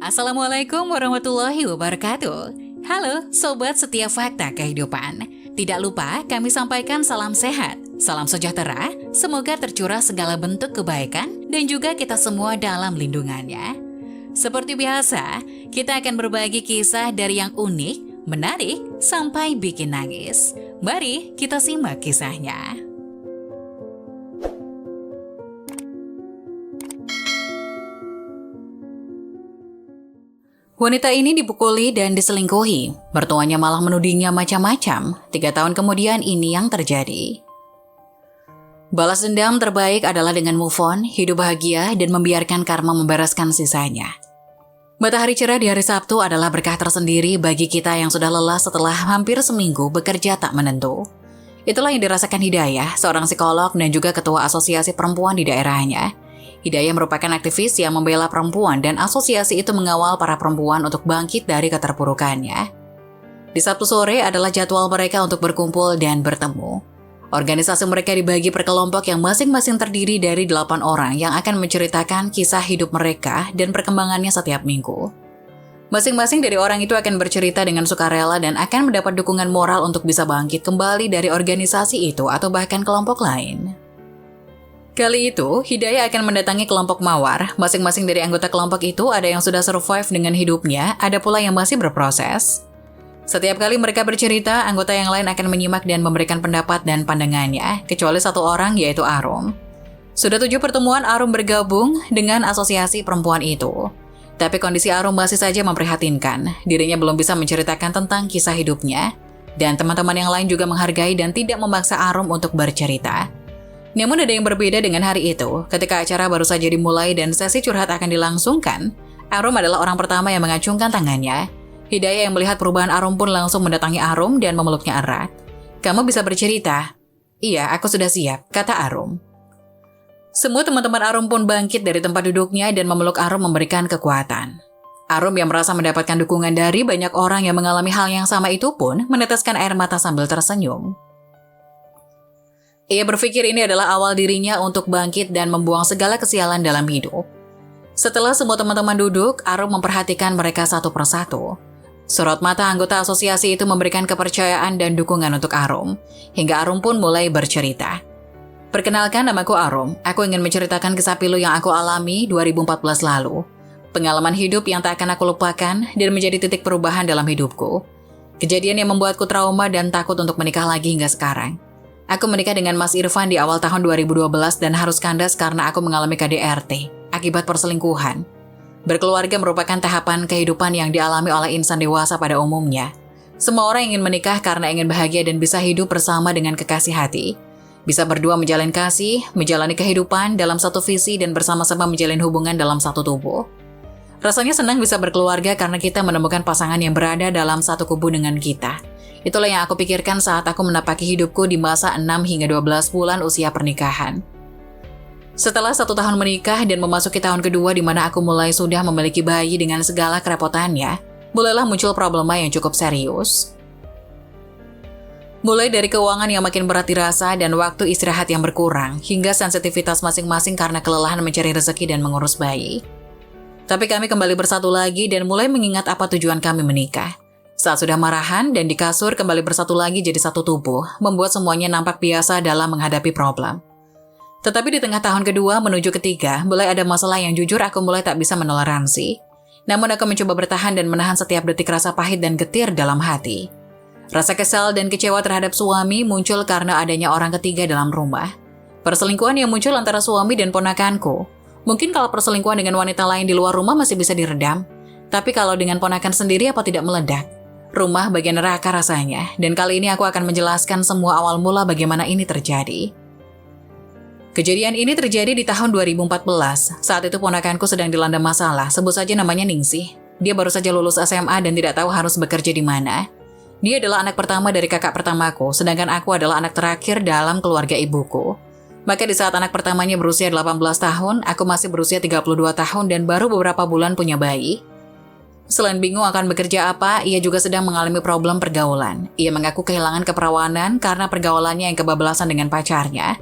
Assalamualaikum warahmatullahi wabarakatuh. Halo Sobat Setiap Fakta Kehidupan. Tidak lupa kami sampaikan salam sehat, salam sejahtera, semoga tercurah segala bentuk kebaikan dan juga kita semua dalam lindungannya. Seperti biasa, kita akan berbagi kisah dari yang unik, menarik, sampai bikin nangis. Mari kita simak kisahnya. Wanita ini dipukuli dan diselingkuhi. Mertuanya malah menudingnya macam-macam. 3 tahun kemudian ini yang terjadi. Balas dendam terbaik adalah dengan move on, hidup bahagia, dan membiarkan karma membereskan sisanya. Matahari cerah di hari Sabtu adalah berkah tersendiri bagi kita yang sudah lelah setelah hampir seminggu bekerja tak menentu. Itulah yang dirasakan Hidayah, seorang psikolog dan juga ketua asosiasi perempuan di daerahnya. Hidayah merupakan aktivis yang membela perempuan dan asosiasi itu mengawal para perempuan untuk bangkit dari keterpurukannya. Di Sabtu sore adalah jadwal mereka untuk berkumpul dan bertemu. Organisasi mereka dibagi per kelompok yang masing-masing terdiri dari 8 orang yang akan menceritakan kisah hidup mereka dan perkembangannya setiap minggu. Masing-masing dari orang itu akan bercerita dengan sukarela dan akan mendapat dukungan moral untuk bisa bangkit kembali dari organisasi itu atau bahkan kelompok lain. Kali itu, Hidayah akan mendatangi kelompok Mawar. Masing-masing dari anggota kelompok itu ada yang sudah survive dengan hidupnya, ada pula yang masih berproses. Setiap kali mereka bercerita, anggota yang lain akan menyimak dan memberikan pendapat dan pandangannya, kecuali 1 orang yaitu Arum. Sudah 7 pertemuan Arum bergabung dengan asosiasi perempuan itu. Tapi kondisi Arum masih saja memprihatinkan. Dirinya belum bisa menceritakan tentang kisah hidupnya, dan teman-teman yang lain juga menghargai dan tidak memaksa Arum untuk bercerita. Namun ada yang berbeda dengan hari itu. Ketika acara baru saja dimulai dan sesi curhat akan dilangsungkan, Arum adalah orang pertama yang mengacungkan tangannya. Hidayah yang melihat perubahan Arum pun langsung mendatangi Arum dan memeluknya erat. "Kamu bisa bercerita?" "Iya, aku sudah siap," kata Arum. Semua teman-teman Arum pun bangkit dari tempat duduknya dan memeluk Arum memberikan kekuatan. Arum yang merasa mendapatkan dukungan dari banyak orang yang mengalami hal yang sama itu pun meneteskan air mata sambil tersenyum. Ia berpikir ini adalah awal dirinya untuk bangkit dan membuang segala kesialan dalam hidup. Setelah semua teman-teman duduk, Arum memperhatikan mereka satu persatu. Sorot mata anggota asosiasi itu memberikan kepercayaan dan dukungan untuk Arum, hingga Arum pun mulai bercerita. "Perkenalkan, namaku Arum. Aku ingin menceritakan kisah pilu yang aku alami 2014 lalu. Pengalaman hidup yang tak akan aku lupakan dan menjadi titik perubahan dalam hidupku. Kejadian yang membuatku trauma dan takut untuk menikah lagi hingga sekarang. Aku menikah dengan Mas Irfan di awal tahun 2012 dan harus kandas karena aku mengalami KDRT akibat perselingkuhan. Berkeluarga merupakan tahapan kehidupan yang dialami oleh insan dewasa pada umumnya. Semua orang ingin menikah karena ingin bahagia dan bisa hidup bersama dengan kekasih hati. Bisa berdua menjalin kasih, menjalani kehidupan dalam satu visi dan bersama-sama menjalin hubungan dalam satu tubuh. Rasanya senang bisa berkeluarga karena kita menemukan pasangan yang berada dalam satu kubu dengan kita. Itulah yang aku pikirkan saat aku menapaki hidupku di masa 6 hingga 12 bulan usia pernikahan. Setelah 1 tahun menikah dan memasuki tahun kedua di mana aku mulai sudah memiliki bayi dengan segala kerepotannya, mulailah muncul problema yang cukup serius. Mulai dari keuangan yang makin berat dirasa dan waktu istirahat yang berkurang, hingga sensitivitas masing-masing karena kelelahan mencari rezeki dan mengurus bayi. Tapi kami kembali bersatu lagi dan mulai mengingat apa tujuan kami menikah. Saat sudah marahan dan di kasur kembali bersatu lagi jadi satu tubuh, membuat semuanya nampak biasa dalam menghadapi problem. Tetapi di tengah tahun kedua menuju ketiga, mulai ada masalah yang jujur aku mulai tak bisa menoleransi. Namun aku mencoba bertahan dan menahan setiap detik rasa pahit dan getir dalam hati. Rasa kesal dan kecewa terhadap suami muncul karena adanya orang ketiga dalam rumah. Perselingkuhan yang muncul antara suami dan ponakanku. Mungkin kalau perselingkuhan dengan wanita lain di luar rumah masih bisa diredam. Tapi kalau dengan ponakan sendiri apa tidak meledak? Rumah bagian neraka rasanya, dan kali ini aku akan menjelaskan semua awal mula bagaimana ini terjadi. Kejadian ini terjadi di tahun 2014. Saat itu ponakanku sedang dilanda masalah, sebut saja namanya Ningsih. Dia baru saja lulus SMA dan tidak tahu harus bekerja di mana. Dia adalah anak pertama dari kakak pertamaku, sedangkan aku adalah anak terakhir dalam keluarga ibuku. Maka di saat anak pertamanya berusia 18 tahun, aku masih berusia 32 tahun dan baru beberapa bulan punya bayi. Selain bingung akan bekerja apa, ia juga sedang mengalami problem pergaulan. Ia mengaku kehilangan keperawanan karena pergaulannya yang kebablasan dengan pacarnya.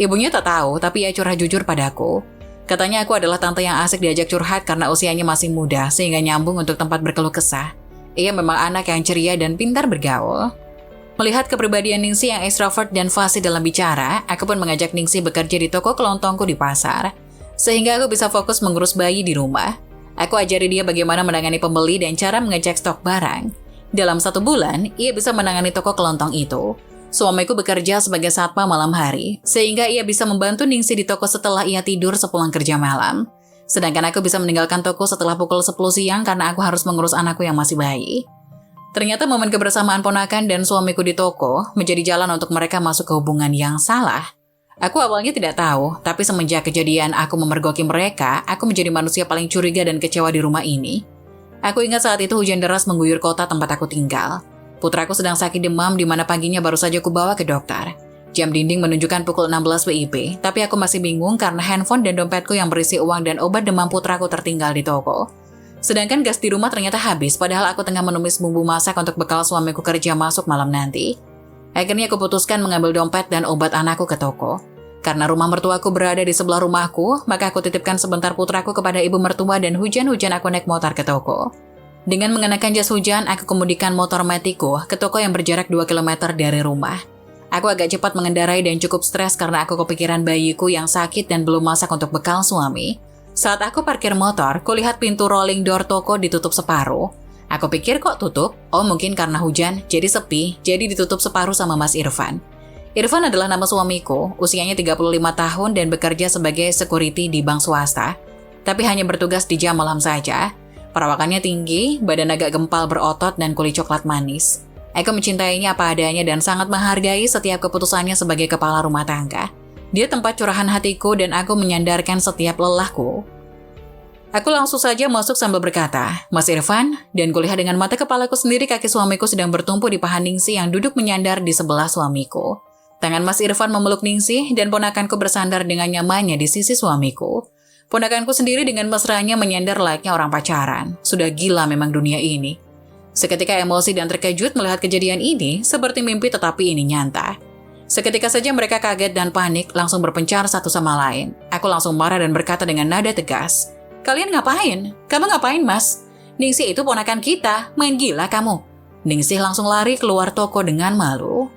Ibunya tak tahu, tapi ia curhat jujur padaku. Katanya aku adalah tante yang asik diajak curhat karena usianya masih muda sehingga nyambung untuk tempat berkeluh kesah. Ia memang anak yang ceria dan pintar bergaul. Melihat kepribadian Ningsih yang ekstrovert dan fasih dalam bicara, aku pun mengajak Ningsih bekerja di toko kelontongku di pasar. Sehingga aku bisa fokus mengurus bayi di rumah. Aku ajari dia bagaimana menangani pembeli dan cara mengecek stok barang. Dalam 1 bulan, ia bisa menangani toko kelontong itu. Suamiku bekerja sebagai satpam malam hari, sehingga ia bisa membantu Ningsih di toko setelah ia tidur sepulang kerja malam. Sedangkan aku bisa meninggalkan toko setelah pukul 10 siang karena aku harus mengurus anakku yang masih bayi. Ternyata momen kebersamaan ponakan dan suamiku di toko menjadi jalan untuk mereka masuk ke hubungan yang salah. Aku awalnya tidak tahu, tapi semenjak kejadian aku memergoki mereka, aku menjadi manusia paling curiga dan kecewa di rumah ini. Aku ingat saat itu hujan deras mengguyur kota tempat aku tinggal. Putraku sedang sakit demam di mana paginya baru saja aku bawa ke dokter. Jam dinding menunjukkan pukul 16 WIB, tapi aku masih bingung karena handphone dan dompetku yang berisi uang dan obat demam putraku tertinggal di toko. Sedangkan gas di rumah ternyata habis, padahal aku tengah menumis bumbu masak untuk bekal suamiku kerja masuk malam nanti. Akhirnya aku putuskan mengambil dompet dan obat anakku ke toko. Karena rumah mertuaku berada di sebelah rumahku, maka aku titipkan sebentar putraku kepada ibu mertua dan hujan-hujan aku naik motor ke toko. Dengan mengenakan jas hujan, aku kemudikan motor matiku ke toko yang berjarak 2 km dari rumah. Aku agak cepat mengendarai dan cukup stres karena aku kepikiran bayiku yang sakit dan belum masak untuk bekal suami. Saat aku parkir motor, kulihat pintu rolling door toko ditutup separuh. Aku pikir kok tutup? Oh mungkin karena hujan, jadi sepi, jadi ditutup separuh sama Mas Irfan. Irfan adalah nama suamiku, usianya 35 tahun dan bekerja sebagai security di bank swasta. Tapi hanya bertugas di jam malam saja. Perawakannya tinggi, badan agak gempal berotot dan kulit coklat manis. Aku mencintainya apa adanya dan sangat menghargai setiap keputusannya sebagai kepala rumah tangga. Dia tempat curahan hatiku dan aku menyandarkan setiap lelahku. Aku langsung saja masuk sambil berkata, Mas Irfan, dan kulihat dengan mata kepalaku sendiri kaki suamiku sedang bertumpu di paha Ningsih yang duduk menyandar di sebelah suamiku. Tangan Mas Irfan memeluk Ningsih dan ponakanku bersandar dengan nyamannya di sisi suamiku. Ponakanku sendiri dengan mesranya menyandar layaknya orang pacaran. Sudah gila memang dunia ini. Seketika emosi dan terkejut melihat kejadian ini, seperti mimpi tetapi ini nyata. Seketika saja mereka kaget dan panik, langsung berpencar satu sama lain. Aku langsung marah dan berkata dengan nada tegas, Kalian ngapain? Kamu ngapain, Mas? Ningsih itu ponakan kita, main gila kamu. Ningsih langsung lari keluar toko dengan malu.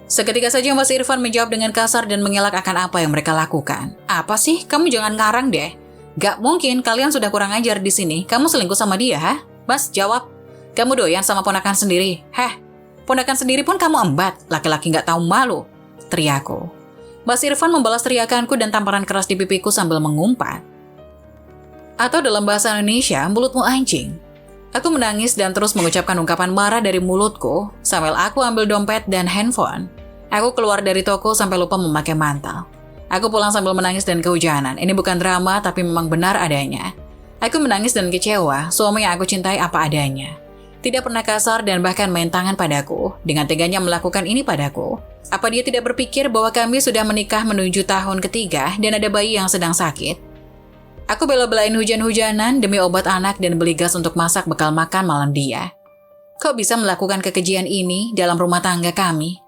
Seketika saja Mas Irfan menjawab dengan kasar dan mengelak akan apa yang mereka lakukan. Apa sih? Kamu jangan ngarang deh. Gak mungkin kalian sudah kurang ajar di sini. Kamu selingkuh sama dia, ha? Mas, jawab. Kamu doyan sama ponakan sendiri. Heh, ponakan sendiri pun kamu embat. Laki-laki gak tahu malu. Teriakku. Mas Irfan membalas teriakanku dan tamparan keras di pipiku sambil mengumpat. Atau dalam bahasa Indonesia, mulutmu anjing. Aku menangis dan terus mengucapkan ungkapan marah dari mulutku sambil aku ambil dompet dan handphone. Aku keluar dari toko sampai lupa memakai mantel. Aku pulang sambil menangis dan kehujanan. Ini bukan drama tapi memang benar adanya. Aku menangis dan kecewa, suami yang aku cintai apa adanya. Tidak pernah kasar dan bahkan main tangan padaku. Dengan teganya melakukan ini padaku. Apa dia tidak berpikir bahwa kami sudah menikah menuju tahun ketiga dan ada bayi yang sedang sakit? Aku bela-belain hujan-hujanan demi obat anak dan beli gas untuk masak bekal makan malam dia. Kok bisa melakukan kekejian ini dalam rumah tangga kami?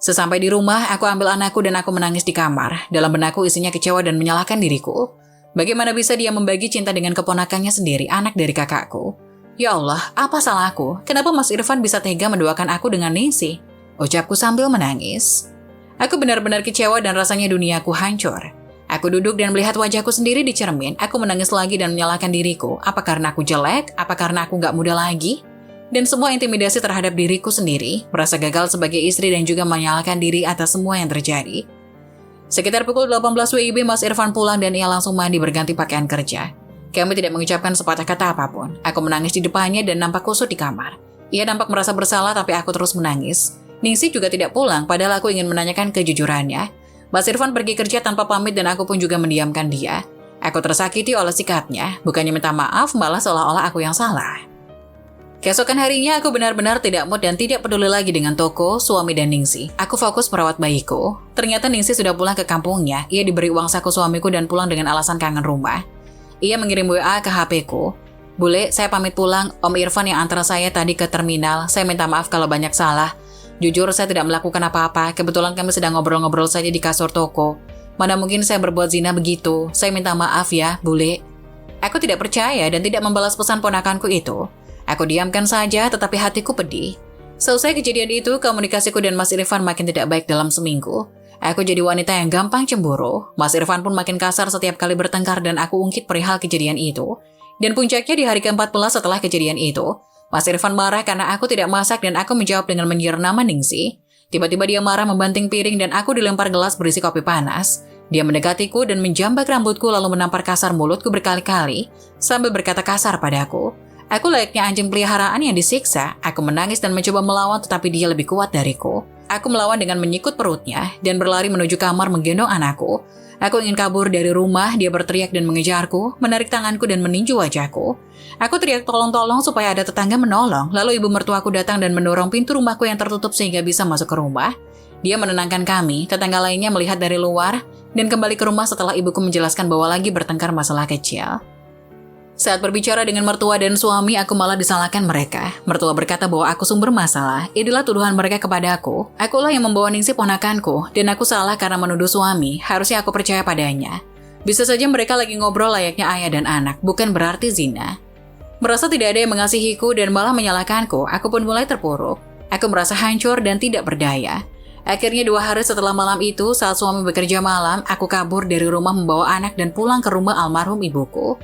Sesampai di rumah, aku ambil anakku dan aku menangis di kamar. Dalam benakku isinya kecewa dan menyalahkan diriku. Bagaimana bisa dia membagi cinta dengan keponakannya sendiri, anak dari kakakku? Ya Allah, apa salahku? Kenapa Mas Irfan bisa tega mendoakan aku dengan Ningsih? Ucapku sambil menangis. Aku benar-benar kecewa dan rasanya duniaku hancur. Aku duduk dan melihat wajahku sendiri di cermin. Aku menangis lagi dan menyalahkan diriku. Apa karena aku jelek? Apa karena aku gak muda lagi? Dan semua intimidasi terhadap diriku sendiri. Merasa gagal sebagai istri dan juga menyalahkan diri atas semua yang terjadi. Sekitar pukul 18 WIB, Mas Irfan pulang dan ia langsung mandi berganti pakaian kerja. Kami tidak mengucapkan sepatah kata apapun. Aku menangis di depannya dan nampak kusut di kamar. Ia nampak merasa bersalah tapi aku terus menangis. Ningsih juga tidak pulang padahal aku ingin menanyakan kejujurannya. Mas Irfan pergi kerja tanpa pamit dan aku pun juga mendiamkan dia. Aku tersakiti oleh sikapnya, bukannya minta maaf malah seolah-olah aku yang salah. Keesokan harinya aku benar-benar tidak mood dan tidak peduli lagi dengan toko, suami dan Ningsih. Aku fokus merawat bayiku. Ternyata Ningsih sudah pulang ke kampungnya, ia diberi uang saku suamiku dan pulang dengan alasan kangen rumah. Ia mengirim WA ke HP-ku. Bule, saya pamit pulang, Om Irfan yang antar saya tadi ke terminal, saya minta maaf kalau banyak salah. Jujur saya tidak melakukan apa-apa, kebetulan kami sedang ngobrol-ngobrol saja di kasur toko. Mana mungkin saya berbuat zina begitu. Saya minta maaf ya, Bule. Aku tidak percaya dan tidak membalas pesan ponakanku itu. Aku diamkan saja, tetapi hatiku pedih. Selesai kejadian itu, komunikasiku dan Mas Irfan makin tidak baik dalam seminggu. Aku jadi wanita yang gampang cemburu. Mas Irfan pun makin kasar setiap kali bertengkar dan aku ungkit perihal kejadian itu. Dan puncaknya di hari ke-14 setelah kejadian itu, Mas Irfan marah karena aku tidak masak dan aku menjawab dengan menyindir nama Ningsih. Tiba-tiba dia marah membanting piring dan aku dilempar gelas berisi kopi panas. Dia mendekatiku dan menjambak rambutku lalu menampar kasar mulutku berkali-kali sambil berkata kasar padaku. Aku layaknya anjing peliharaan yang disiksa. Aku menangis dan mencoba melawan tetapi dia lebih kuat dariku. Aku melawan dengan menyikut perutnya dan berlari menuju kamar menggendong anakku. Aku ingin kabur dari rumah, dia berteriak dan mengejarku, menarik tanganku dan meninju wajahku. Aku teriak tolong-tolong supaya ada tetangga menolong, lalu ibu mertuaku datang dan mendorong pintu rumahku yang tertutup sehingga bisa masuk ke rumah. Dia menenangkan kami, tetangga lainnya melihat dari luar, dan kembali ke rumah setelah ibuku menjelaskan bahwa lagi bertengkar masalah kecil. Saat berbicara dengan mertua dan suami, aku malah disalahkan mereka. Mertua berkata bahwa aku sumber masalah. Inilah tuduhan mereka kepada aku. Akulah yang membawa Ningsih ponakanku, dan aku salah karena menuduh suami. Harusnya aku percaya padanya. Bisa saja mereka lagi ngobrol layaknya ayah dan anak, bukan berarti zina. Merasa tidak ada yang mengasihiku dan malah menyalahkanku, aku pun mulai terpuruk. Aku merasa hancur dan tidak berdaya. Akhirnya 2 hari setelah malam itu, saat suami bekerja malam, aku kabur dari rumah membawa anak dan pulang ke rumah almarhum ibuku.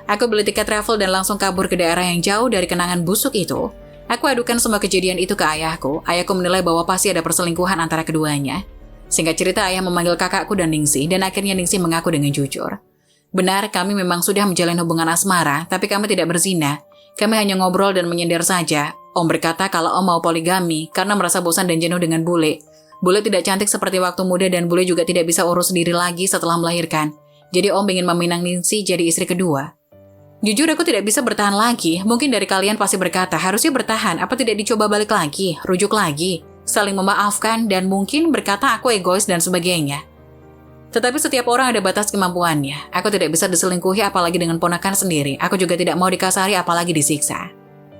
Aku beli tiket travel dan langsung kabur ke daerah yang jauh dari kenangan busuk itu. Aku adukan semua kejadian itu ke ayahku. Ayahku menilai bahwa pasti ada perselingkuhan antara keduanya. Singkat cerita, ayah memanggil kakakku dan Ningsih, dan akhirnya Ningsih mengaku dengan jujur. Benar, kami memang sudah menjalin hubungan asmara, tapi kami tidak berzina. Kami hanya ngobrol dan menyindir saja. Om berkata kalau Om mau poligami karena merasa bosan dan jenuh dengan Bule. Bule tidak cantik seperti waktu muda dan Bule juga tidak bisa urus sendiri lagi setelah melahirkan. Jadi Om ingin meminang Ningsih jadi istri kedua. Jujur aku tidak bisa bertahan lagi. Mungkin dari kalian pasti berkata, harusnya bertahan, apa tidak dicoba balik lagi, rujuk lagi, saling memaafkan, dan mungkin berkata aku egois dan sebagainya. Tetapi setiap orang ada batas kemampuannya. Aku tidak bisa diselingkuhi apalagi dengan ponakan sendiri. Aku juga tidak mau dikasari apalagi disiksa.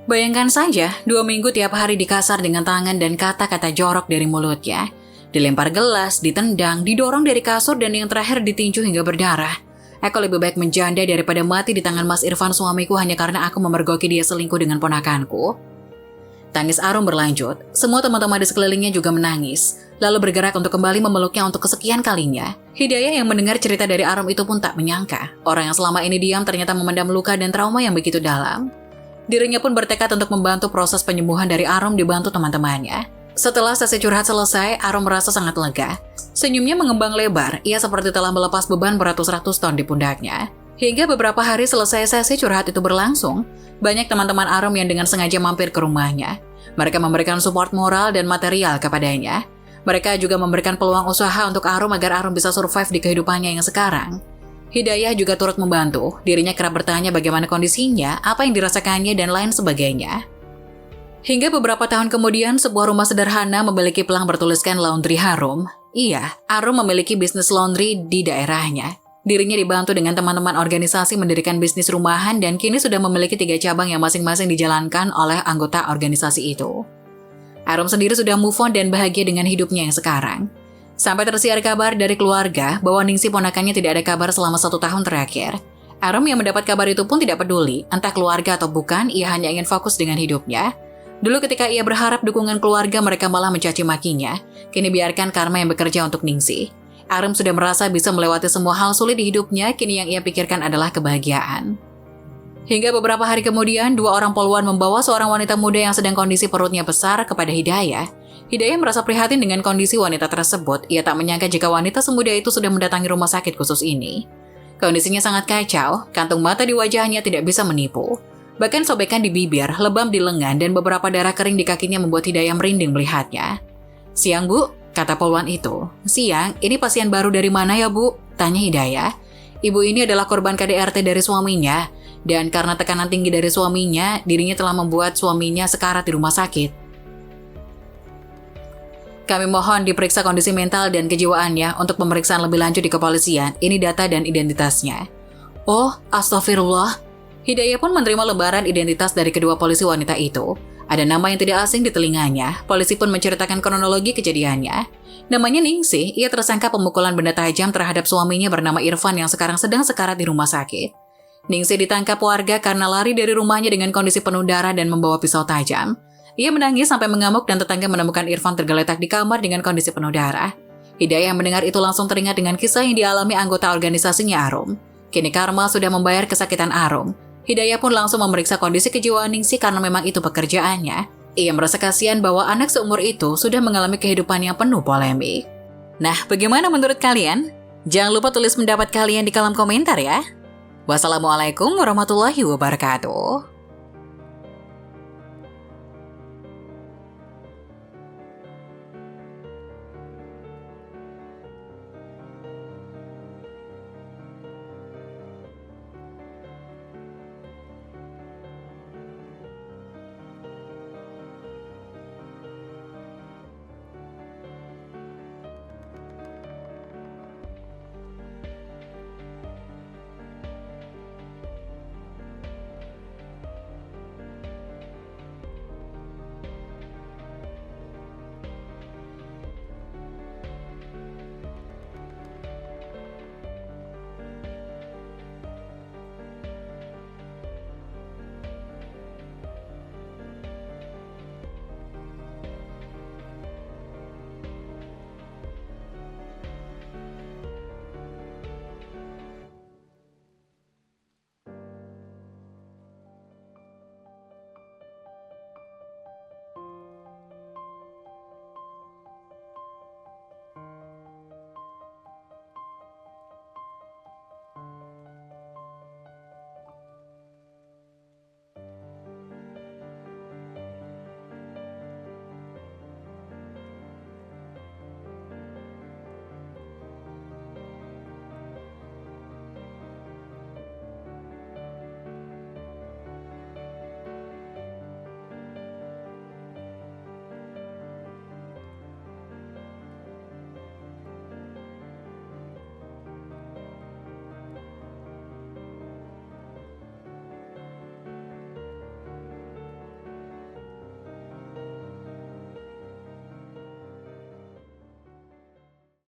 Bayangkan saja, 2 minggu tiap hari dikasar dengan tangan dan kata-kata jorok dari mulutnya. Dilempar gelas, ditendang, didorong dari kasur, dan yang terakhir ditinju hingga berdarah. Aku lebih baik menjanda daripada mati di tangan Mas Irfan suamiku hanya karena aku memergoki dia selingkuh dengan ponakanku. Tangis Arum berlanjut. Semua teman-teman di sekelilingnya juga menangis. Lalu bergerak untuk kembali memeluknya untuk kesekian kalinya. Hidayah yang mendengar cerita dari Arum itu pun tak menyangka. Orang yang selama ini diam ternyata memendam luka dan trauma yang begitu dalam. Dirinya pun bertekad untuk membantu proses penyembuhan dari Arum dibantu teman-temannya. Setelah sesi curhat selesai, Arum merasa sangat lega. Senyumnya mengembang lebar, ia seperti telah melepas beban beratus-ratus ton di pundaknya. Hingga beberapa hari selesai sesi curhat itu berlangsung, banyak teman-teman Arum yang dengan sengaja mampir ke rumahnya. Mereka memberikan support moral dan material kepadanya. Mereka juga memberikan peluang usaha untuk Arum agar Arum bisa survive di kehidupannya yang sekarang. Hidayah juga turut membantu, dirinya kerap bertanya bagaimana kondisinya, apa yang dirasakannya, dan lain sebagainya. Hingga beberapa tahun kemudian, sebuah rumah sederhana memiliki pelang bertuliskan Laundry Harum. Iya, Arum memiliki bisnis laundry di daerahnya. Dirinya dibantu dengan teman-teman organisasi mendirikan bisnis rumahan dan kini sudah memiliki 3 cabang yang masing-masing dijalankan oleh anggota organisasi itu. Arum sendiri sudah move on dan bahagia dengan hidupnya yang sekarang. Sampai tersiar kabar dari keluarga bahwa Ningsih ponakannya tidak ada kabar selama 1 tahun terakhir. Arum yang mendapat kabar itu pun tidak peduli, entah keluarga atau bukan, ia hanya ingin fokus dengan hidupnya. Dulu ketika ia berharap dukungan keluarga, mereka malah mencaci makinya. Kini biarkan karma yang bekerja untuk Ningsih. Arum sudah merasa bisa melewati semua hal sulit di hidupnya, kini yang ia pikirkan adalah kebahagiaan. Hingga beberapa hari kemudian, 2 orang poluan membawa seorang wanita muda yang sedang kondisi perutnya besar kepada Hidayah. Hidayah merasa prihatin dengan kondisi wanita tersebut. Ia tak menyangka jika wanita semuda itu sudah mendatangi rumah sakit khusus ini. Kondisinya sangat kacau, kantung mata di wajahnya tidak bisa menipu. Bahkan sobekan di bibir, lebam di lengan, dan beberapa darah kering di kakinya membuat Hidayah merinding melihatnya. "Siang, Bu," kata poluan itu. "Siang, ini pasien baru dari mana ya, Bu?" tanya Hidayah. "Ibu ini adalah korban KDRT dari suaminya, dan karena tekanan tinggi dari suaminya, dirinya telah membuat suaminya sekarat di rumah sakit. Kami mohon diperiksa kondisi mental dan kejiwaannya untuk pemeriksaan lebih lanjut di kepolisian. Ini data dan identitasnya." "Oh, astagfirullah." Hidayah pun menerima lembaran identitas dari kedua polisi wanita itu. Ada nama yang tidak asing di telinganya, polisi pun menceritakan kronologi kejadiannya. Namanya Ningsih, ia tersangka pemukulan benda tajam terhadap suaminya bernama Irfan yang sekarang sedang sekarat di rumah sakit. Ningsih ditangkap warga karena lari dari rumahnya dengan kondisi penuh darah dan membawa pisau tajam. Ia menangis sampai mengamuk dan tetangga menemukan Irfan tergeletak di kamar dengan kondisi penuh darah. Hidayah yang mendengar itu langsung teringat dengan kisah yang dialami anggota organisasinya Arum. Kini Karma sudah membayar kesakitan Arum. Hidayah pun langsung memeriksa kondisi kejiwaan Ningsih karena memang itu pekerjaannya. Ia merasa kasihan bahwa anak seumur itu sudah mengalami kehidupan yang penuh polemik. Nah, bagaimana menurut kalian? Jangan lupa tulis pendapat kalian di kolom komentar ya. Wassalamualaikum warahmatullahi wabarakatuh.